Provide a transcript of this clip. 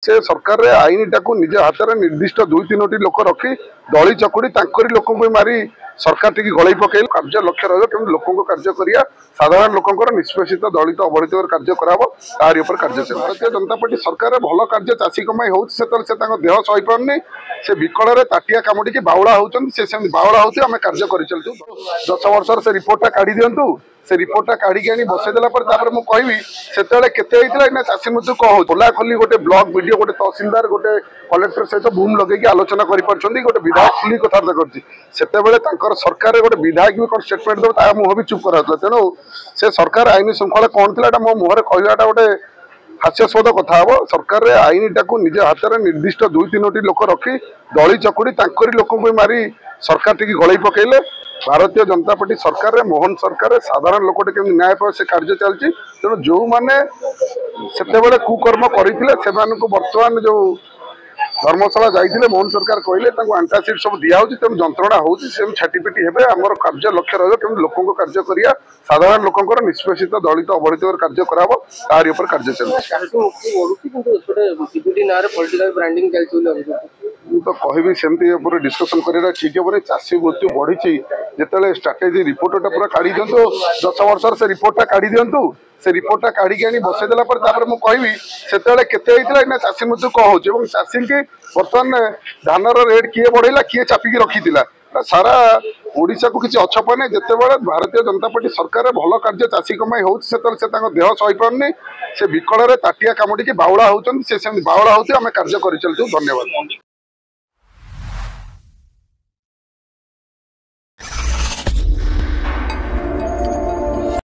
से सरकार आईन टाक निज हाथ में निर्दिष्ट दुई तीनो लोक रखी दली चकुड़ी तांकरी लोक मारी सरकार टी गलई पकड़ कार्य लक्ष्य रही लोक कार्य करिया साधारण लोकर निष्पेषित दलित अवहेलित कार्य कराब तारी कार्य चल भारतीय जनता पार्टी सरकार भल कार्य चाषी कमाई हो देह सही पारनी से विकल ताटिया कामुड़ी बाउला होती बाउला होती आम कार्य कर चलु 10 वर्ष से रिपोर्टा काढ़ी दिंतु से रिपोर्टा काढ़ी आनी बसईदेला मुझे कहबी से चाषी मृत्यु कौन हो खोला खोली गोटे ब्लॉक वीडियो गोटे तहसिलदार गोटे कलेक्टर सहित बूम लगे आलोचना कर गोटे विधायक खुली कथबार्ता कर सरकार गोटे विधायक भी कौन स्टेटमेंट देव मुह भी चुप करा तेणु से सरकार आईन श्रृंखला कौन थी मो मुहर कहवाटा गोटे हास्यास्पद कथा हम सरकार आईन टाक निज हाथ में निर्दिष्ट दुई तीनो लोक रखी दली चकुड़ी तांकरी लोक मारी सरकार टी गलई पकड़े भारतीय जनता पार्टी सरकार मोहन सरकार साधारण लोक न्याय पाए से कार्य चलती तेणु जो मैंने से कुकर्म करते बर्तमान जो धर्मशाला जाइए मोहन सरकार कहले आंटासीड सब दिया तेणु जंत्रणा होती छाटीपिटी हे आमर कार्य लक्ष्य रही लोक कार्य करिया साधारण लोकर निष्पेषित दलित अवहेलित कार्य कराब तारी कार्य तो कहबी सेमती डिस्कसन कर ठीक हे चाषी मृत्यु बढ़ी जिते स्ट्राटेजी रिपोर्टा पूरा काढ़ी दिंतु 10 वर्ष से रिपोर्टा काढ़ी दिंतु से रिपोर्टा काढ़ी आनी बसईदेला मुझे कहबी से चाषी मृत्यु कौन हो चाषी की बर्तमान धान रेट किए बढ़ेगा किए चापिकी रखी सारा ओडिशा को किसी अच्छ पाने जिते भारतीय जनता पार्टी सरकार भल कार्य चाषी कमाई हो देह सही पारनी से विकल ताटिया कामुड़ी बाउला होती बाउला होती आम कार्य कर चलु। धन्यवाद।